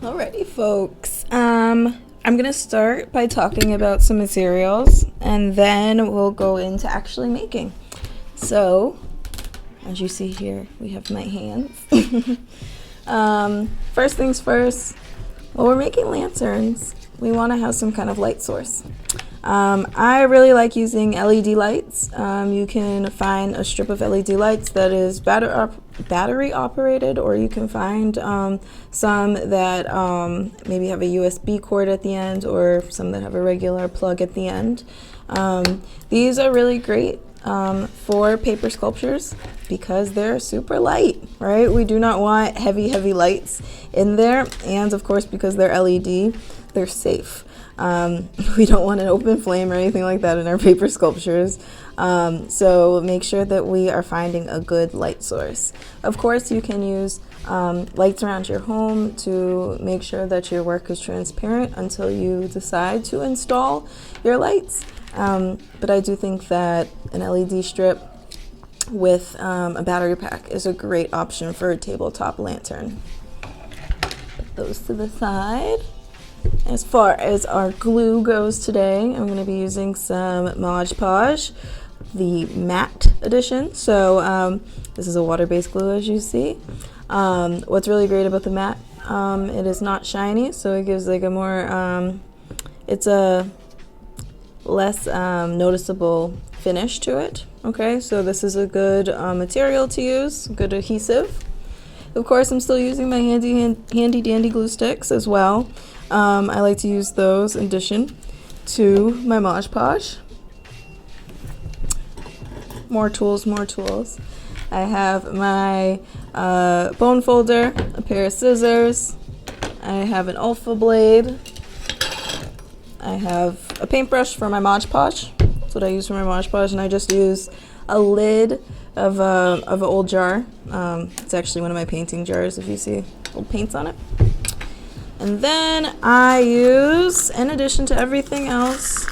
Alrighty, folks. I'm gonna start by talking about some materials, and then we'll go into actually making. So, as you see here, we have my hands. First things first. Well, we're making lanterns. We want to have some kind of light source. I really like using LED lights. You can find a strip of LED lights that is battery operated, or you can find some that maybe have a USB cord at the end, or some that have a regular plug at the end. These are really great for paper sculptures because they're super light, right? We do not want heavy lights in there, and of course because they're LED, they're safe. We don't want an open flame or anything like that in our paper sculptures. So make sure that we are finding a good light source. Of course, you can use lights around your home to make sure that your work is transparent until you decide to install your lights. But I do think that an LED strip with a battery pack is a great option for a tabletop lantern. Put those to the side. As far as our glue goes today, I'm going to be using some Mod Podge, the matte edition. So this is a water-based glue, as you see. What's really great about the matte, it is not shiny, so it gives like a more, it's a less noticeable finish to it. Okay, so this is a good material to use, good adhesive. Of course, I'm still using my handy dandy glue sticks as well. I like to use those in addition to my Mod Podge. More tools. I have my bone folder, a pair of scissors. I have an Alpha blade. I have a paintbrush for my Mod Podge. That's what I use for my Mod Podge, and I just use a lid of an old jar. It's actually one of my painting jars, if you see old paints on it. And then I use, in addition to everything else,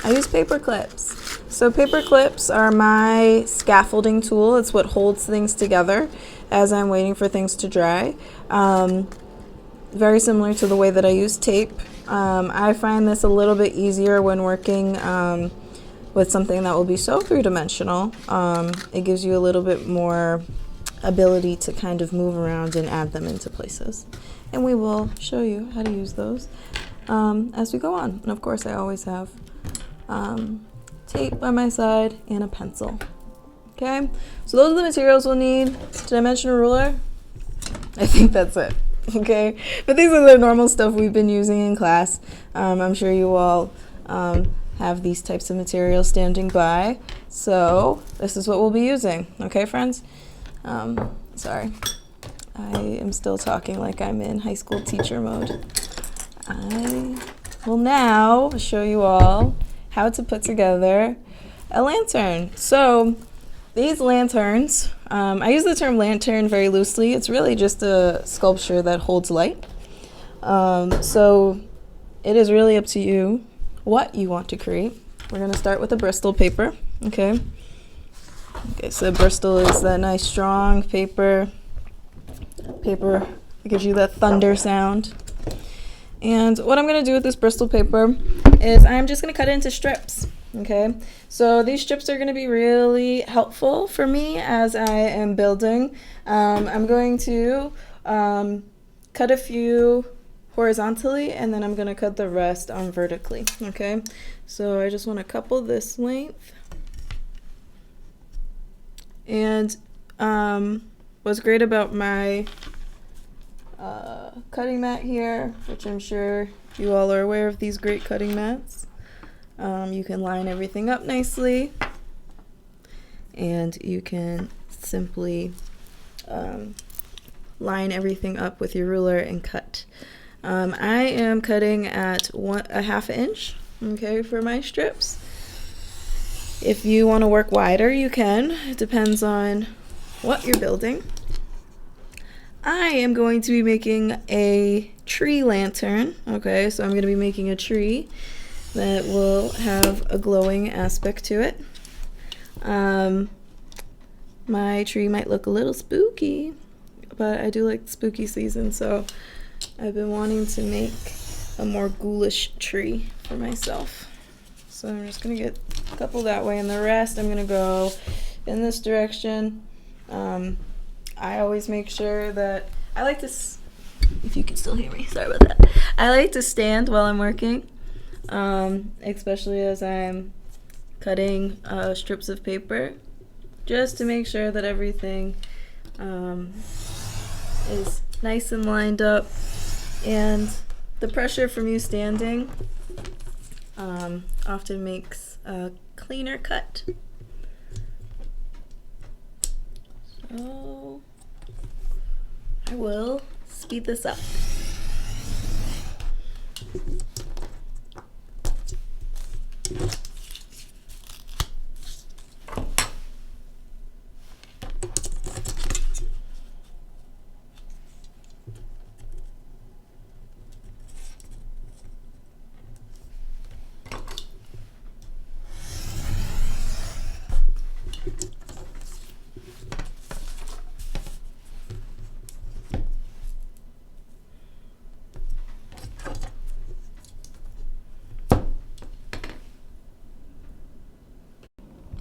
I use paper clips. So paper clips are my scaffolding tool. It's what holds things together as I'm waiting for things to dry. Very similar to the way that I use tape. I find this a little bit easier when working with something that will be so three-dimensional. It gives you a little bit more ability to kind of move around and add them into places. And we will show you how to use those as we go on. And of course, I always have tape by my side and a pencil. Okay, so those are the materials we'll need. Did I mention a ruler? I think that's it. Okay, but these are the normal stuff we've been using in class. I'm sure you all have these types of materials standing by. So this is what we'll be using. Okay, friends? Sorry. I am still talking like I'm in high school teacher mode. I will now show you all how to put together a lantern. So these lanterns, I use the term lantern very loosely. It's really just a sculpture that holds light. So it is really up to you what you want to create. We're going to start with a Bristol paper. Okay, so Bristol is that nice strong paper that gives you that thunder sound. And what I'm going to do with this Bristol paper is I'm just going to cut it into strips. Okay, so these strips are going to be really helpful for me as I am building. I'm going to cut a few horizontally, and then I'm going to cut the rest vertically. Okay, so I just want to couple this length. And what's great about my cutting mat here, which I'm sure you all are aware of these great cutting mats, you can line everything up nicely, and you can simply line everything up with your ruler and cut. I am cutting at a ½ inch, okay, for my strips. If you want to work wider, you can. It depends on what you're building. I am going to be making a tree lantern. Okay, so I'm going to be making a tree that will have a glowing aspect to it. My tree might look a little spooky, but I do like the spooky season, so I've been wanting to make a more ghoulish tree for myself. So I'm just gonna get a couple that way, and the rest I'm gonna go in this direction. I always make sure that I like to, if you can still hear me, sorry about that. I like to stand while I'm working, especially as I'm cutting strips of paper, just to make sure that everything is nice and lined up, and the pressure from you standing often makes a cleaner cut. So I will speed this up.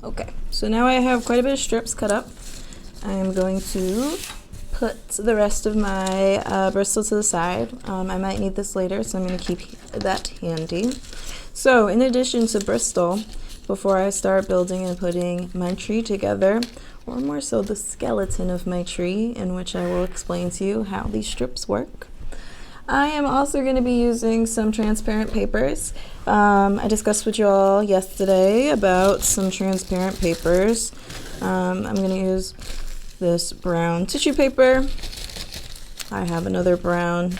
Okay, so now I have quite a bit of strips cut up. I'm going to put the rest of my Bristol to the side. I might need this later, so I'm going to keep that handy. So in addition to Bristol, before I start building and putting my tree together, or more so the skeleton of my tree, in which I will explain to you how these strips work, I am also going to be using some transparent papers. I discussed with you all yesterday about some transparent papers. I'm going to use this brown tissue paper. I have another brown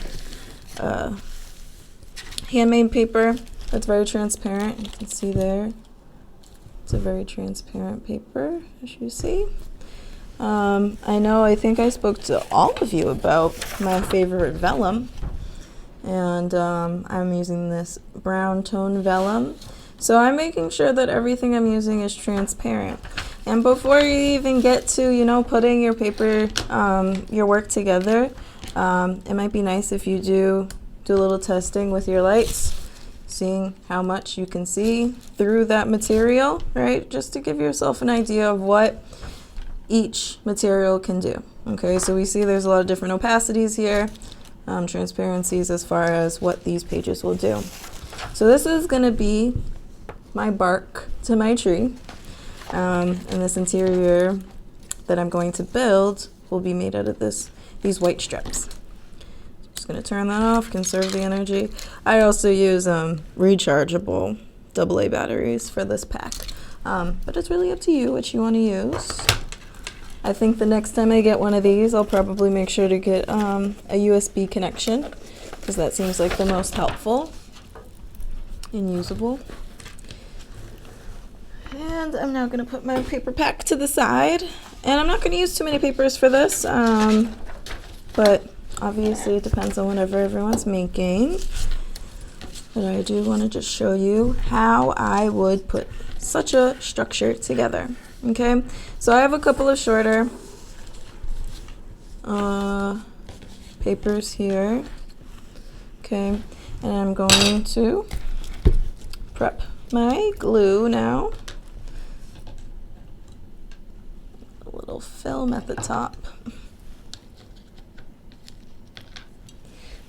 handmade paper that's very transparent. You can see there. It's a very transparent paper, as you see. I think I spoke to all of you about my favorite vellum. And I'm using this brown tone vellum. So I'm making sure that everything I'm using is transparent. And before you even get to, putting your paper, your work together, it might be nice if you do a little testing with your lights, seeing how much you can see through that material, right? Just to give yourself an idea of what each material can do. Okay, so we see there's a lot of different opacities here. Transparencies as far as what these pages will do. So this is going to be my bark to my tree, and this interior that I'm going to build will be made out of these white strips. Just going to turn that off, conserve the energy. I also use rechargeable AA batteries for this pack, but it's really up to you what you want to use. I think the next time I get one of these, I'll probably make sure to get a USB connection, because that seems like the most helpful and usable. And I'm now going to put my paper pack to the side. And I'm not going to use too many papers for this, but obviously it depends on whatever everyone's making. But I do want to just show you how I would put such a structure together. Okay, so I have a couple of shorter papers here. Okay, and I'm going to prep my glue now. A little film at the top.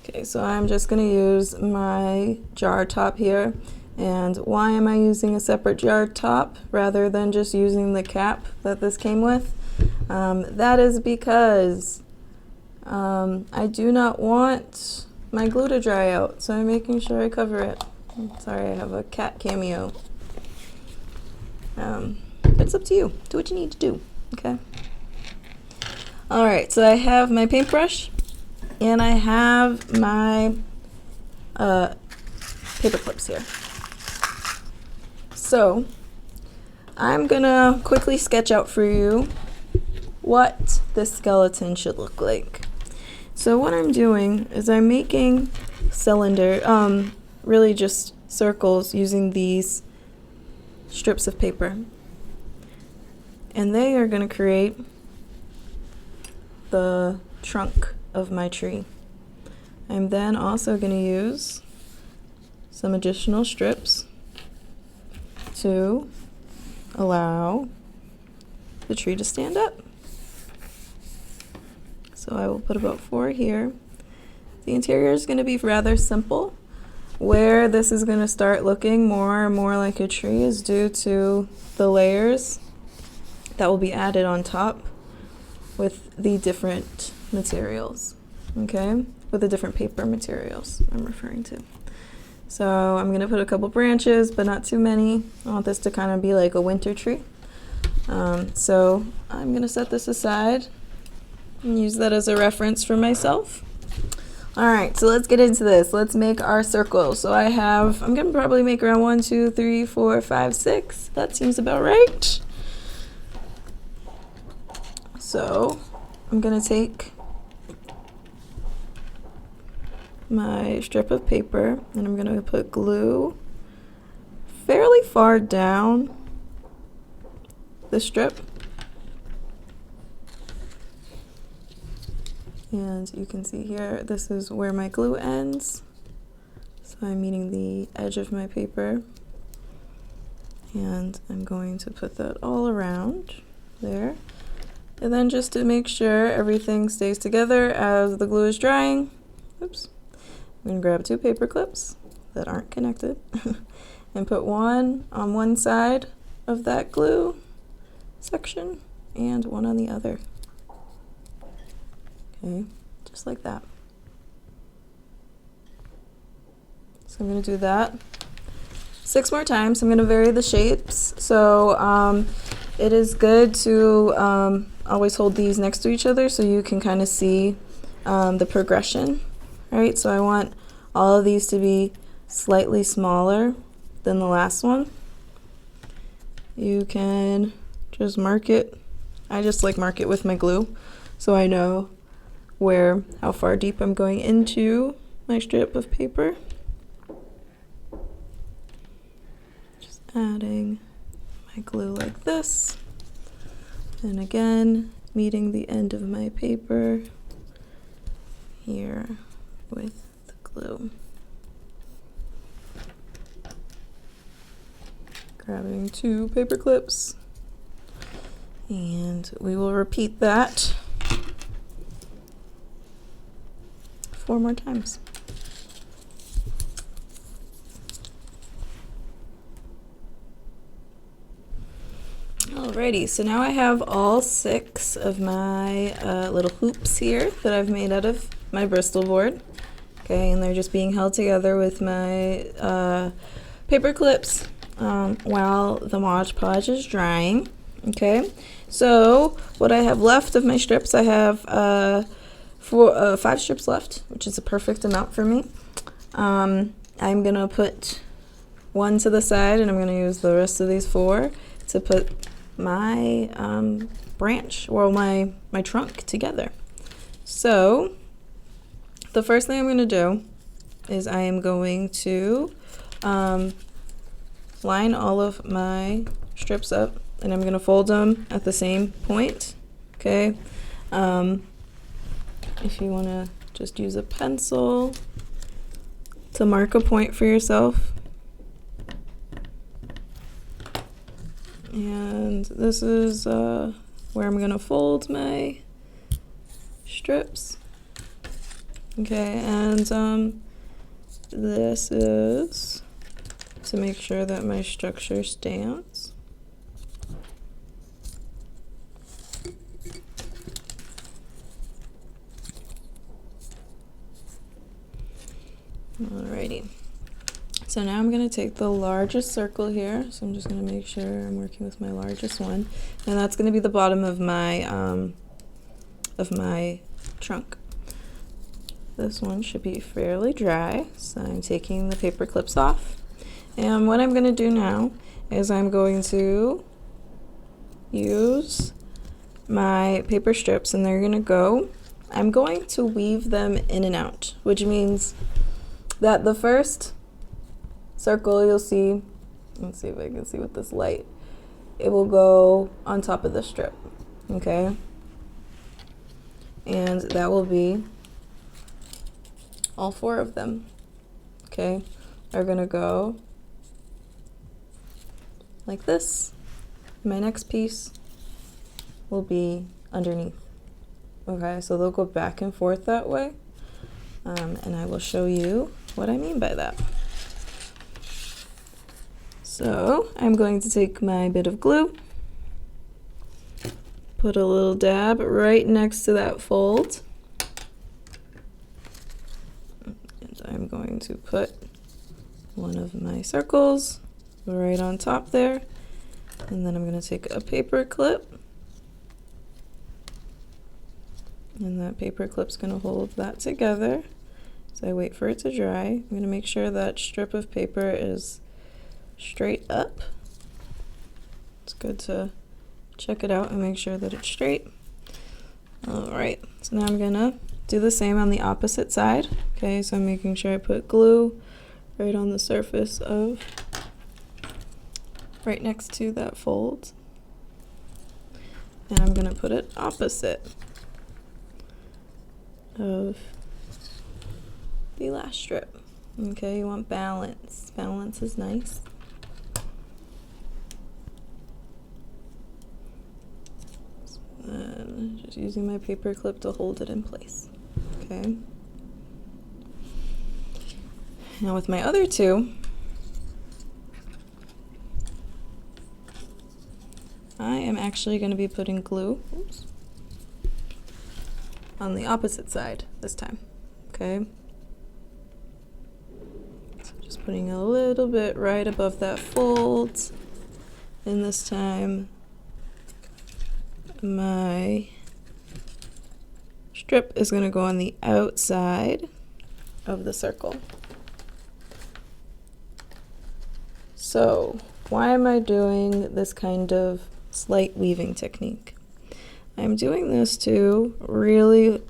Okay, so I'm just going to use my jar top here. And why am I using a separate jar top rather than just using the cap that this came with? That is because I do not want my glue to dry out, so I'm making sure I cover it. Sorry, I have a cat cameo. It's up to you. Do what you need to do, okay? Alright, so I have my paintbrush and I have my paper clips here. So I'm gonna quickly sketch out for you what this skeleton should look like. So what I'm doing is I'm making really just circles using these strips of paper. And they are gonna create the trunk of my tree. I'm then also going to use some additional strips to allow the tree to stand up. So I will put about 4 here. The interior is going to be rather simple. Where this is going to start looking more and more like a tree is due to the layers that will be added on top with the different materials, okay? With the different paper materials I'm referring to. So I'm going to put a couple branches, but not too many. I want this to kind of be like a winter tree. So I'm going to set this aside and use that as a reference for myself. All right, so let's get into this. Let's make our circle. So I'm going to probably make around 1, 2, 3, 4, 5, 6. That seems about right. So I'm going to take my strip of paper and I'm going to put glue fairly far down the strip. And you can see here, this is where my glue ends. So I'm meeting the edge of my paper. And I'm going to put that all around there. And then just to make sure everything stays together as the glue is drying, oops, I'm going to grab 2 paper clips that aren't connected and put one on one side of that glue section and one on the other. Okay, just like that. So I'm going to do that 6 more times. I'm going to vary the shapes. So it is good to always hold these next to each other so you can kind of see the progression. All right, so I want all of these to be slightly smaller than the last one. You can just mark it. I just like mark it with my glue so I know how far deep I'm going into my strip of paper. Just adding my glue like this. And again, meeting the end of my paper here with the glue. Grabbing 2 paper clips. And we will repeat that 4 more times. Alrighty, so now I have all 6 of my little hoops here that I've made out of my Bristol board. Okay, and they're just being held together with my paper clips while the Mod Podge is drying. Okay, so what I have left of my strips, I have 5 strips left, which is a perfect amount for me. I'm gonna put 1 to the side, and I'm gonna use the rest of these 4 to put my branch or my trunk together. So the first thing I'm gonna do is I am going to line all of my strips up, and I'm gonna fold them at the same point. Okay. If you want to just use a pencil to mark a point for yourself. And this is where I'm going to fold my strips. Okay, and this is to make sure that my structure stands. Alrighty, so now I'm going to take the largest circle here, so I'm just going to make sure I'm working with my largest one, and that's going to be the bottom of my trunk. This one should be fairly dry, so I'm taking the paper clips off, and what I'm going to do now is I'm going to use my paper strips, and I'm going to weave them in and out, which means that the first circle you'll see, let's see if I can see with this light, it will go on top of the strip, okay? And that will be all 4 of them, okay, are gonna go like this. My next piece will be underneath. Okay, so they'll go back and forth that way, and I will show you what I mean by that. So I'm going to take my bit of glue, put a little dab right next to that fold, and I'm going to put one of my circles right on top there, and then I'm going to take a paper clip, and that paper clip's going to hold that together. So I wait for it to dry. I'm going to make sure that strip of paper is straight up. It's good to check it out and make sure that it's straight. Alright, so now I'm gonna do the same on the opposite side. Okay, so I'm making sure I put glue right on the surface of, right next to that fold. And I'm gonna put it opposite of the last strip. Okay, you want balance. Balance is nice. And just using my paper clip to hold it in place. Okay. Now with my other 2, I am actually going to be putting glue, oops, on the opposite side this time. Okay. So just putting a little bit right above that fold, and this time my strip is going to go on the outside of the circle. So why am I doing this kind of slight weaving technique? I'm doing this to really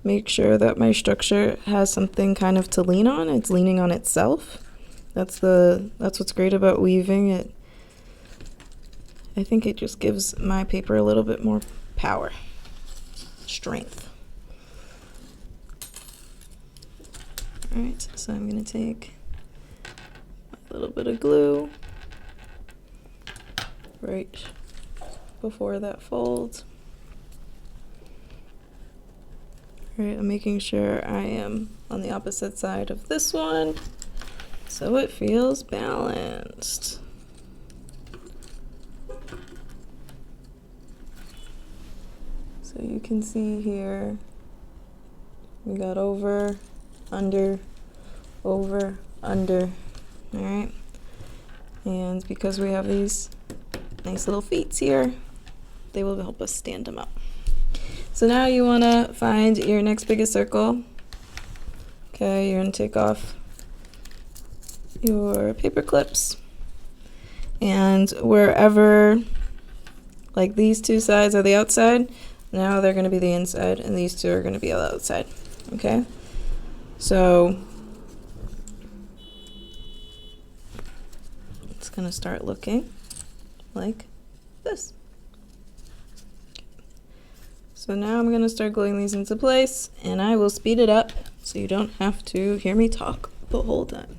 make sure that my structure has something kind of to lean on. It's leaning on itself. That's what's great about weaving. I think it just gives my paper a little bit more power, strength. Alright, so I'm going to take a little bit of glue right before that fold. Alright, I'm making sure I am on the opposite side of this one so it feels balanced. So you can see here, we got over, under, over, under, all right? And because we have these nice little feet here, they will help us stand them up. So now you wanna find your next biggest circle. Okay, you're gonna take off your paper clips, and wherever, like these 2 sides are the outside, now they're going to be the inside, and these 2 are going to be the outside. Okay, so it's going to start looking like this. So now I'm going to start gluing these into place, and I will speed it up so you don't have to hear me talk the whole time.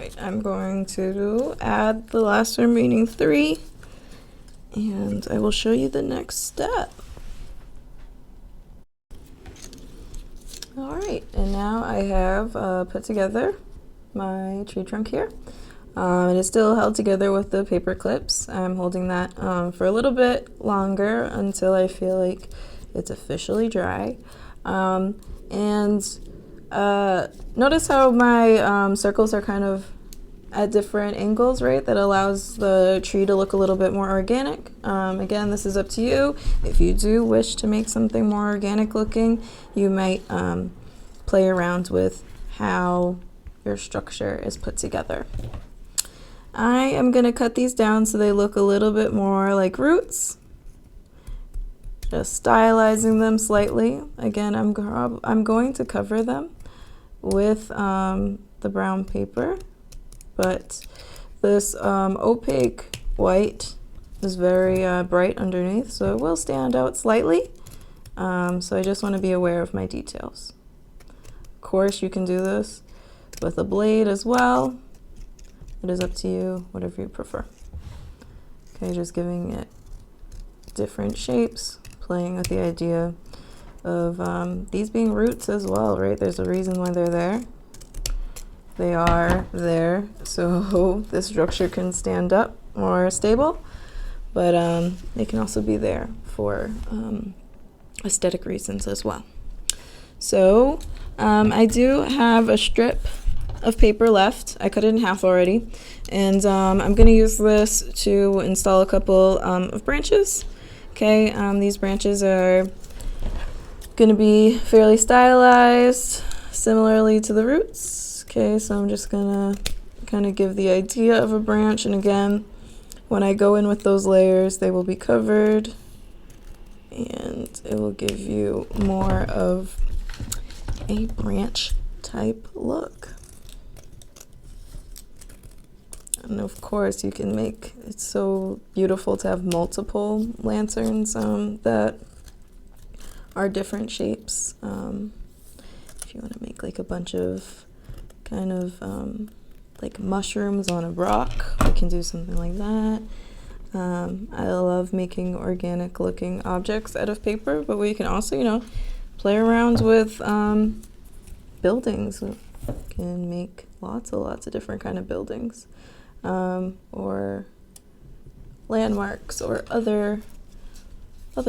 right, I'm going to add the last remaining 3, and I will show you the next step. All right, and now I have put together my tree trunk here. It is still held together with the paper clips. I'm holding that for a little bit longer until I feel like it's officially dry. Notice how my circles are kind of at different angles, right? That allows the tree to look a little bit more organic. Again, this is up to you. If you do wish to make something more organic looking, you might play around with how your structure is put together. I am going to cut these down so they look a little bit more like roots. Just stylizing them slightly. Again, I'm going to cover them with the brown paper, but this opaque white is very bright underneath, so it will stand out slightly. So I just want to be aware of my details. Of course, you can do this with a blade as well. It is up to you, whatever you prefer. Okay, just giving it different shapes, playing with the idea of these being roots as well, right? There's a reason why they're there. They are there so this structure can stand up more stable, but they can also be there for aesthetic reasons as well. So I do have a strip of paper left. I cut it in half already, and I'm going to use this to install a couple of branches. Okay, these branches are going to be fairly stylized, similarly to the roots. Okay, so I'm just going to kind of give the idea of a branch, and again, when I go in with those layers, they will be covered, and it will give you more of a branch type look. And of course, you can make it's so beautiful to have multiple lanterns that are different shapes. If you want to make like a bunch of kind of like mushrooms on a rock, we can do something like that. I love making organic looking objects out of paper, but we can also, you know, play around with buildings. We can make lots of different kind of buildings. Or landmarks or other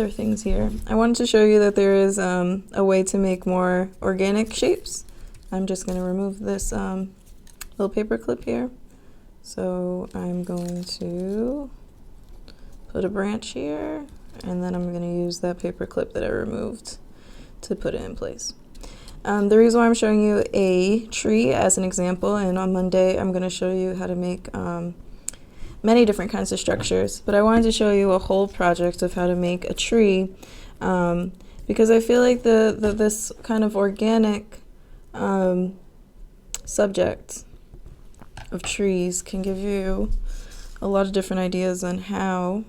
things here. I wanted to show you that there is a way to make more organic shapes. I'm just going to remove this little paper clip here. So I'm going to put a branch here, and then I'm going to use that paper clip that I removed to put it in place. The reason why I'm showing you a tree as an example, and on Monday I'm going to show you how to make many different kinds of structures, but I wanted to show you a whole project of how to make a tree, because I feel like this kind of organic subject of trees can give you a lot of different ideas on how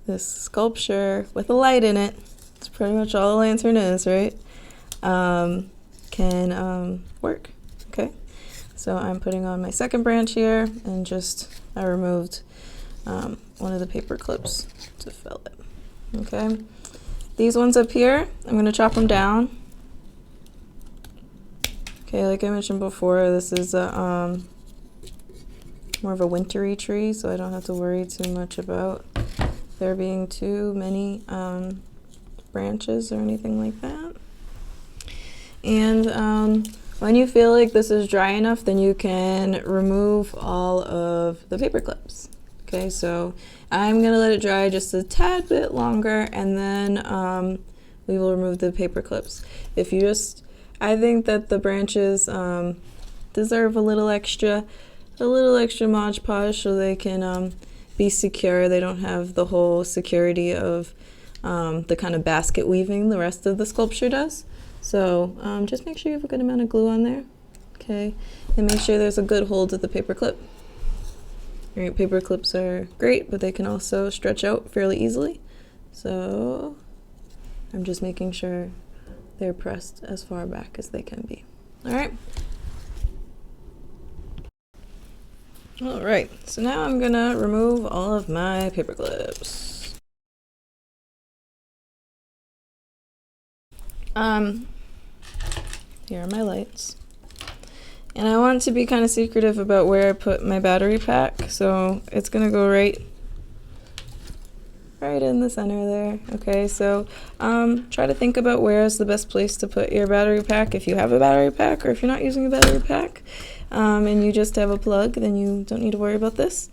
this sculpture with a light in it, it's pretty much all a lantern is, right? Can work. Okay, so I'm putting on my second branch here, and I removed one of the paper clips to fill it. Okay, these ones up here, I'm going to chop them down. Okay, like I mentioned before, this is a more of a wintry tree, so I don't have to worry too much about there being too many branches or anything like that. And when you feel like this is dry enough, then you can remove all of the paper clips. Okay, so I'm going to let it dry just a tad bit longer, and then we will remove the paper clips. I think that the branches deserve a little extra Mod Podge so they can be secure. They don't have the whole security of the kind of basket weaving the rest of the sculpture does. So just make sure you have a good amount of glue on there, okay, and make sure there's a good hold of the paper clip. Right, paper clips are great, but they can also stretch out fairly easily. So I'm just making sure they're pressed as far back as they can be. All right. All right, so now I'm gonna remove all of my paper clips. Here are my lights. And I want to be kind of secretive about where I put my battery pack, so it's gonna go right in the center there. Okay, so try to think about where is the best place to put your battery pack if you have a battery pack, or if you're not using a battery pack and you just have a plug, then you don't need to worry about this.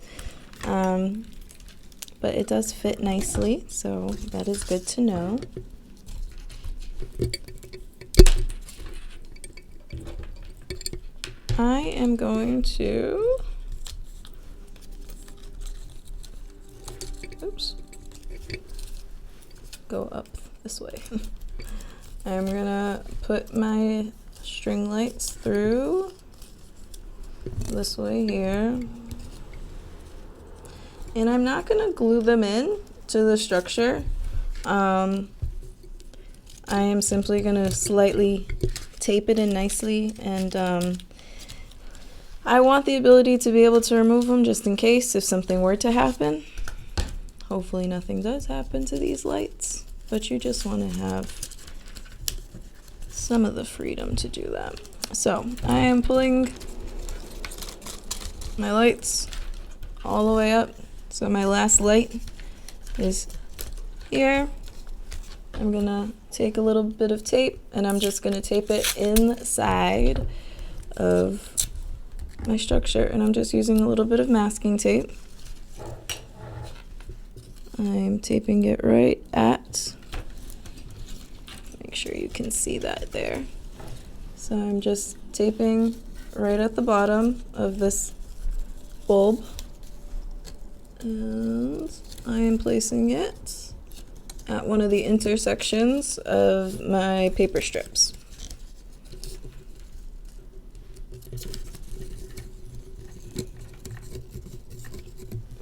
But it does fit nicely, so that is good to know. I am going to, oops, go up this way. I'm gonna put my string lights through this way here. And I'm not gonna glue them in to the structure. I am simply gonna slightly tape it in nicely, and I want the ability to be able to remove them just in case if something were to happen. Hopefully nothing does happen to these lights, but you just want to have some of the freedom to do that. So I am pulling my lights all the way up. So my last light is here. I'm gonna take a little bit of tape and I'm just gonna tape it inside of my structure, and I'm just using a little bit of masking tape. I'm taping it right at, make sure you can see that there. So I'm just taping right at the bottom of this bulb, and I am placing it at one of the intersections of my paper strips.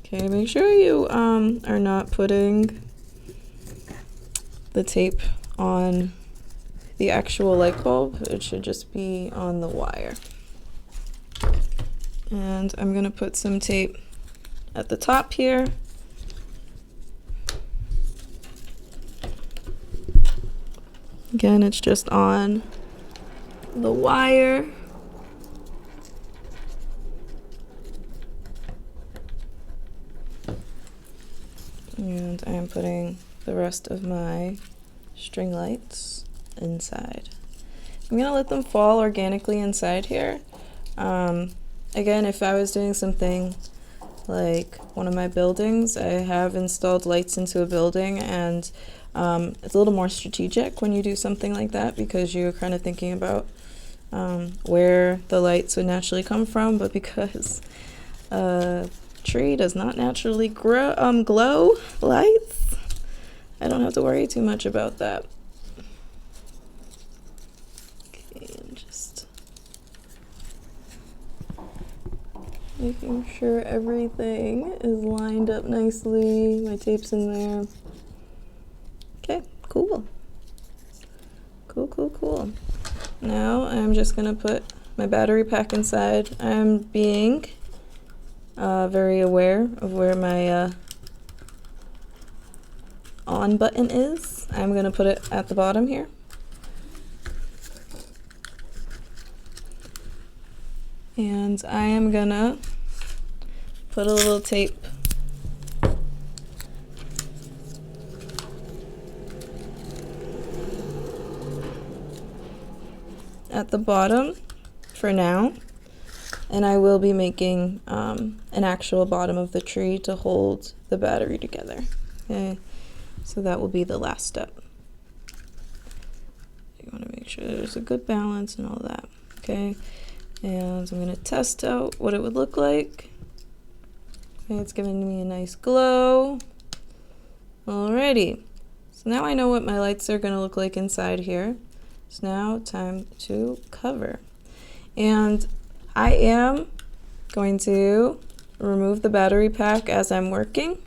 Okay, make sure you are not putting the tape on the actual light bulb. It should just be on the wire. And I'm gonna put some tape at the top here. Again, it's just on the wire. And I am putting the rest of my string lights inside. I'm gonna let them fall organically inside here. Again, if I was doing something like one of my buildings, I have installed lights into a building, and it's a little more strategic when you do something like that because you're kind of thinking about where the lights would naturally come from, but because tree does not naturally glow lights, I don't have to worry too much about that. Okay, and just making sure everything is lined up nicely. My tape's in there. Okay, cool. Cool. Now I'm just gonna put my battery pack inside. I'm being very aware of where my on button is. I'm gonna put it at the bottom here. And I am gonna put a little tape at the bottom for now. And I will be making an actual bottom of the tree to hold the battery together. Okay, so that will be the last step. You want to make sure there's a good balance and all that. Okay, and I'm going to test out what it would look like. Okay, it's giving me a nice glow. Alrighty, so now I know what my lights are going to look like inside here. It's now time to cover. And I am going to remove the battery pack as I'm working,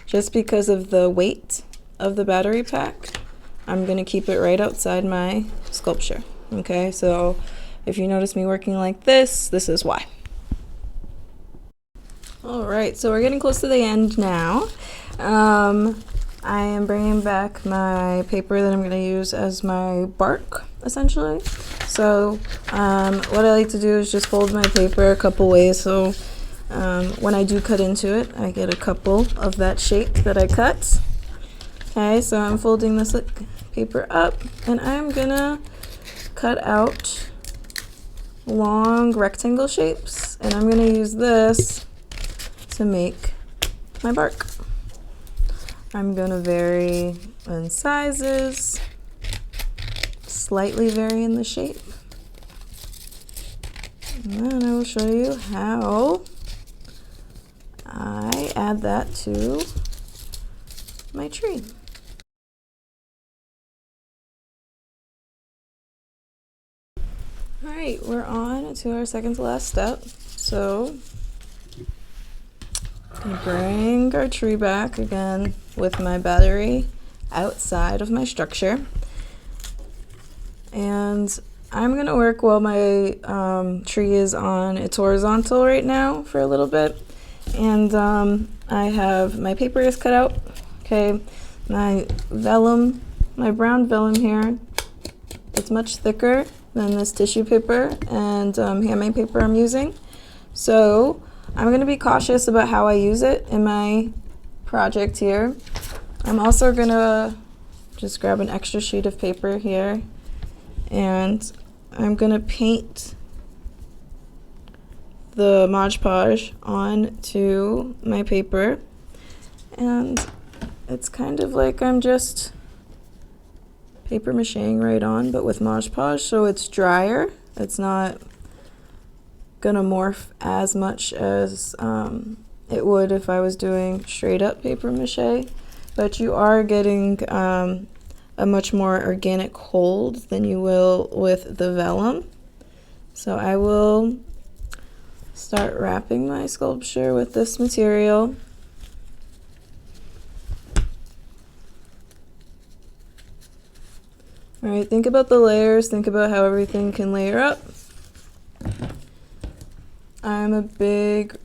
just because of the weight of the battery pack. I'm going to keep it right outside my sculpture. Okay, so if you notice me working like this is why. All right, so we're getting close to the end now. I am bringing back my paper that I'm going to use as my bark, essentially. So what I like to do is just fold my paper a couple ways, so when I do cut into it, I get a couple of that shape that I cut. Okay, so I'm folding this paper up, and I'm going to cut out long rectangle shapes, and I'm going to use this to make my bark. I'm going to vary in sizes, slightly vary in the shape, and then I will show you how I add that to my tree. All right, we're on to our second to last step. So I bring our tree back again with my battery outside of my structure. And I'm gonna work while my tree is on its horizontal right now for a little bit. And I have my paper is cut out. Okay, my vellum, my brown vellum here, it's much thicker than this tissue paper and handmade paper I'm using. So I'm going to be cautious about how I use it in my project here. I'm also going to just grab an extra sheet of paper here, and I'm going to paint the Mod Podge onto my paper. And it's kind of like I'm just paper macheing right on, but with Mod Podge, so it's drier. It's not gonna morph as much as it would if I was doing straight up paper mache, but you are getting a much more organic hold than you will with the vellum. So I will start wrapping my sculpture with this material. All right, think about the layers, think about how everything can layer up. I'm a big,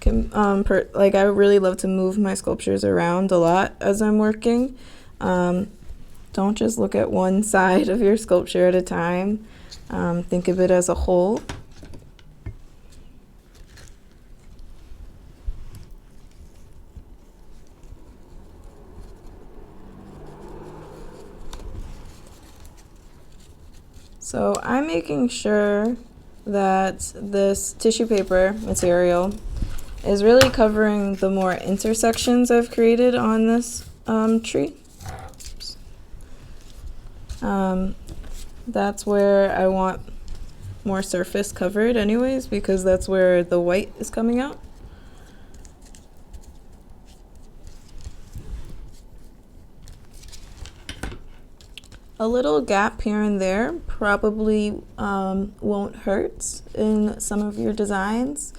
I really love to move my sculptures around a lot as I'm working. Don't just look at one side of your sculpture at a time. Think of it as a whole. So I'm making sure that this tissue paper material is really covering the more intersections I've created on this tree. That's where I want more surface covered anyways, because that's where the white is coming out. A little gap here and there probably won't hurt in some of your designs,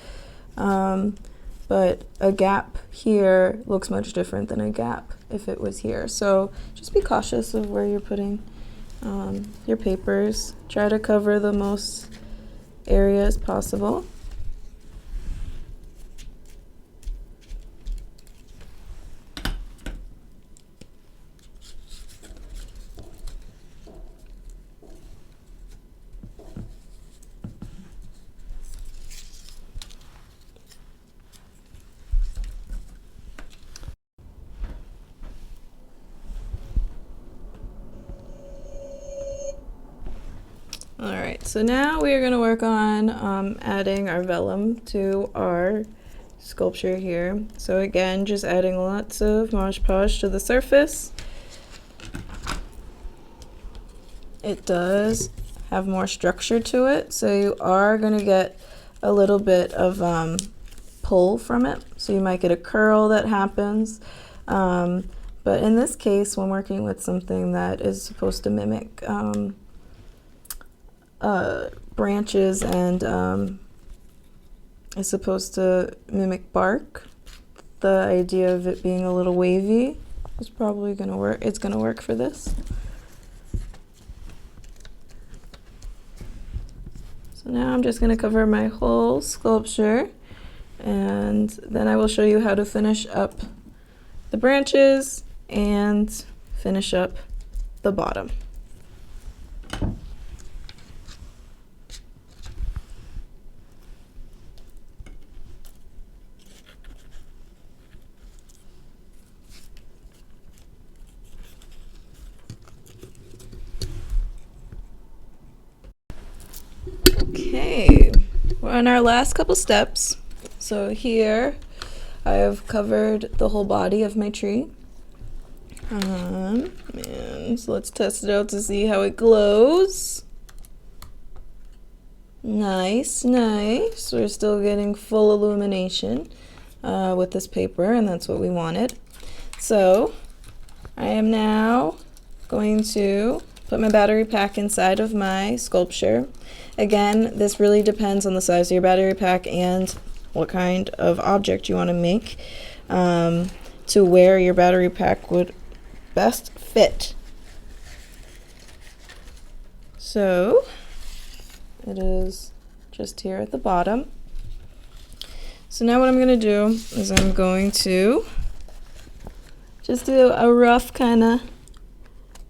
but a gap here looks much different than a gap if it was here. So just be cautious of where you're putting your papers. Try to cover the most areas possible. Alright, so now we are going to work on adding our vellum to our sculpture here. So again, just adding lots of Mod Podge to the surface. It does have more structure to it, so you are going to get a little bit of pull from it. So you might get a curl that happens. But in this case, when working with something that is supposed to mimic branches and is supposed to mimic bark, the idea of it being a little wavy is probably going to work. It's going to work for this. So now I'm just going to cover my whole sculpture and then I will show you how to finish up the branches and finish up the bottom. Okay, we're on our last couple steps. So here I have covered the whole body of my tree. And so let's test it out to see how it glows. Nice, nice. We're still getting full illumination with this paper, and that's what we wanted. So I am now going to put my battery pack inside of my sculpture. Again, this really depends on the size of your battery pack and what kind of object you want to make to where your battery pack would best fit. So it is just here at the bottom. So now what I'm going to do is I'm going to just do a rough kind of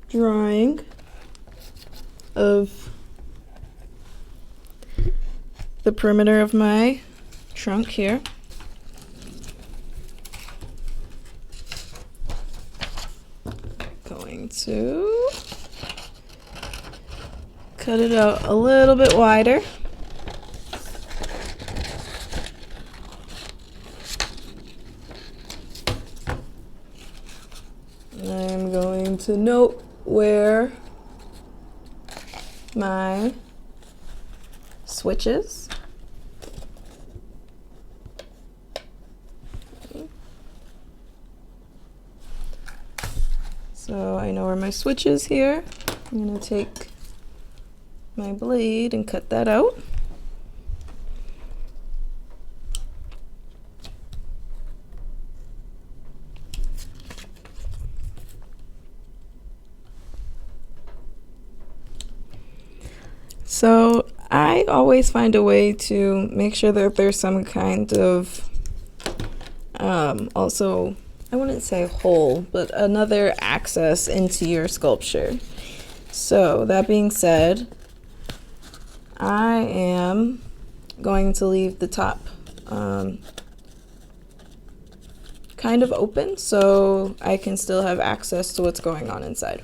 drawing of the perimeter of my trunk here. Going to cut it out a little bit wider. I'm going to note where my switch is. So I know where my switch is here. I'm going to take my blade and cut that out. So I always find a way to make sure that there's some kind of also, I wouldn't say hole, but another access into your sculpture. So that being said, I am going to leave the top kind of open so I can still have access to what's going on inside.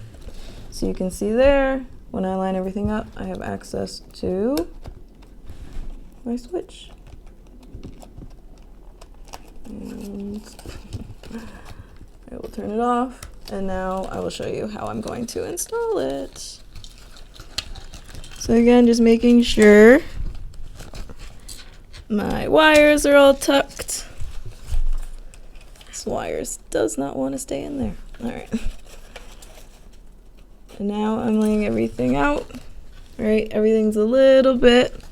So you can see there, when I line everything up, I have access to my switch. And I will turn it off, and now I will show you how I'm going to install it. So again, just making sure my wires are all tucked. This wires does not want to stay in there. All right. And now I'm laying everything out. Right, everything's a little bit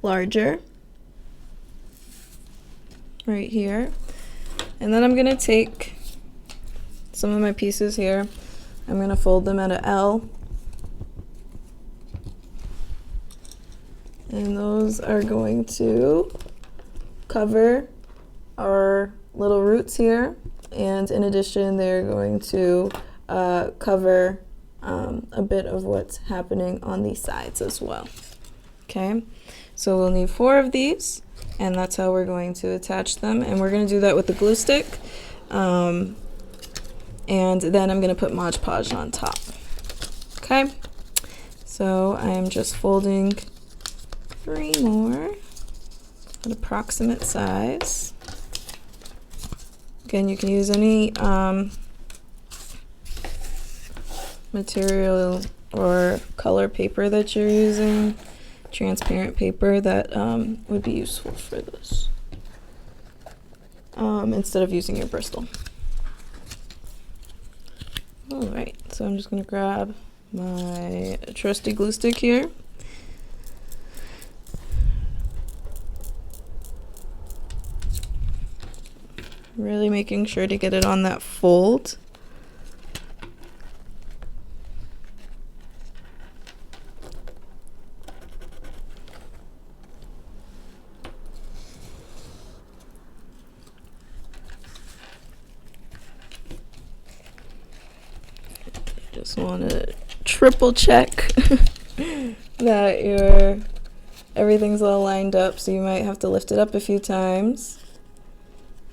larger right here. And then I'm gonna take some of my pieces here. I'm gonna fold them at an L. And those are going to cover our little roots here. And in addition, they're going to cover a bit of what's happening on these sides as well. Okay, so we'll need 4 of these, and that's how we're going to attach them. And we're going to do that with the glue stick. And then I'm going to put Mod Podge on top. Okay, so I am just folding 3 more at approximate size. Again, you can use any material or color paper that you're using, transparent paper that would be useful for this, instead of using your Bristol. Alright, so I'm just going to grab my trusty glue stick here. Really making sure to get it on that fold. Just want to triple check that everything's all lined up, so you might have to lift it up a few times.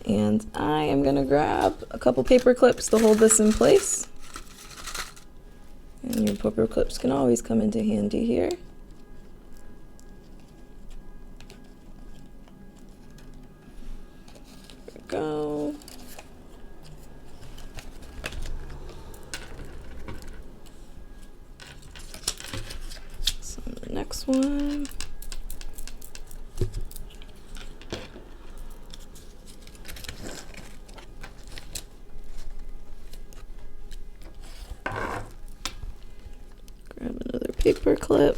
And I am going to grab a couple paper clips to hold this in place. And your paper clips can always come into handy here. There we go. So the next one. Grab another paper clip.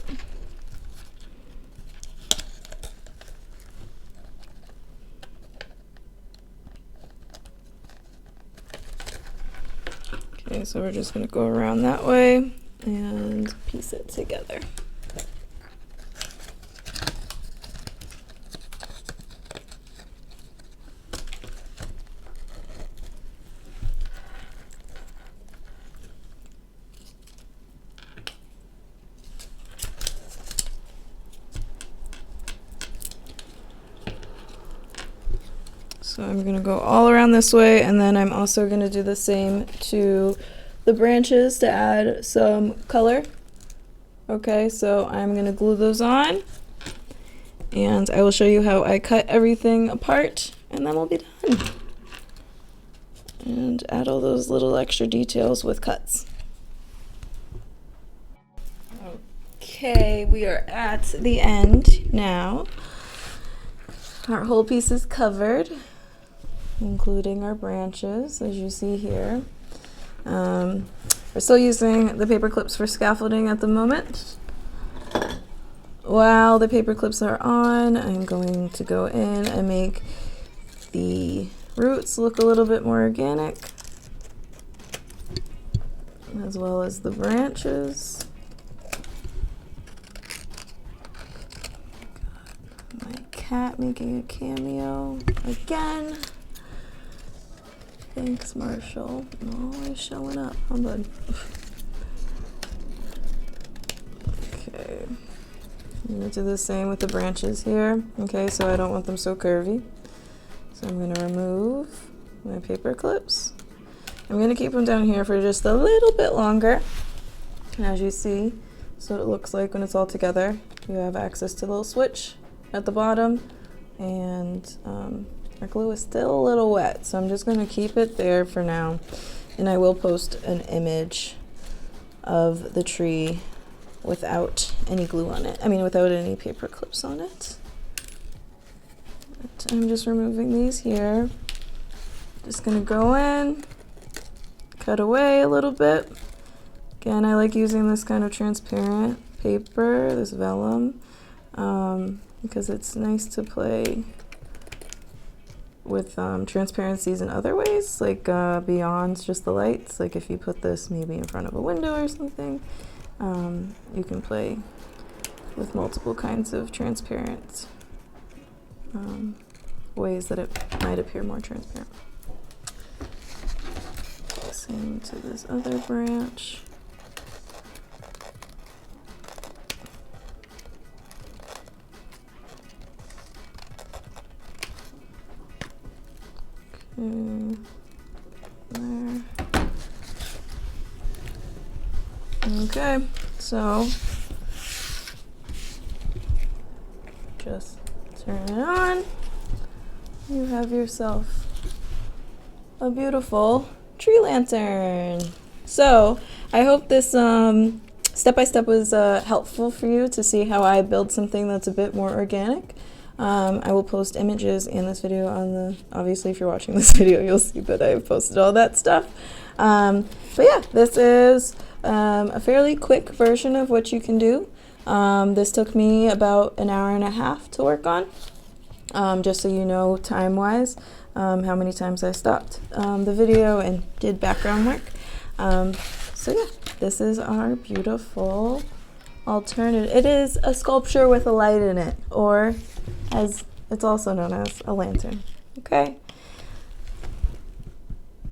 Okay, so we're just going to go around that way and piece it together. So I'm going to go all around this way, and then I'm also going to do the same to the branches to add some color. Okay, so I'm going to glue those on, and I will show you how I cut everything apart, and then we'll be done. And add all those little extra details with cuts. Okay, we are at the end now. Our whole piece is covered, including our branches, as you see here. We're still using the paper clips for scaffolding at the moment. While the paper clips are on, I'm going to go in and make the roots look a little bit more organic, as well as the branches. Got my cat making a cameo again. Thanks, Marshall. Always showing up, huh, bud? Okay. I'm going to do the same with the branches here. Okay, so I don't want them so curvy. So I'm going to remove my paper clips. I'm going to keep them down here for just a little bit longer. And as you see, that's what it looks like when it's all together. You have access to the little switch at the bottom, and our glue is still a little wet, so I'm just going to keep it there for now. And I will post an image of the tree without any glue on it. I mean, without any paper clips on it. But I'm just removing these here. Just going to go in, cut away a little bit. Again, I like using this kind of transparent paper, this vellum, because it's nice to play with transparencies in other ways, like beyond just the lights. Like if you put this maybe in front of a window or something, you can play with multiple kinds of transparent ways that it might appear more transparent. Same to this other branch. There. Okay, so just turn it on. You have yourself a beautiful tree lantern. So I hope this step-by-step was helpful for you to see how I build something that's a bit more organic. I will post images in this video on the, obviously if you're watching this video you'll see that I've posted all that stuff. But yeah, this is a fairly quick version of what you can do. This took me about an hour and a half to work on, just so you know time-wise how many times I stopped the video and did background work. So yeah, this is our beautiful alternative. It is a sculpture with a light in it, or as it's also known as a lantern. Okay.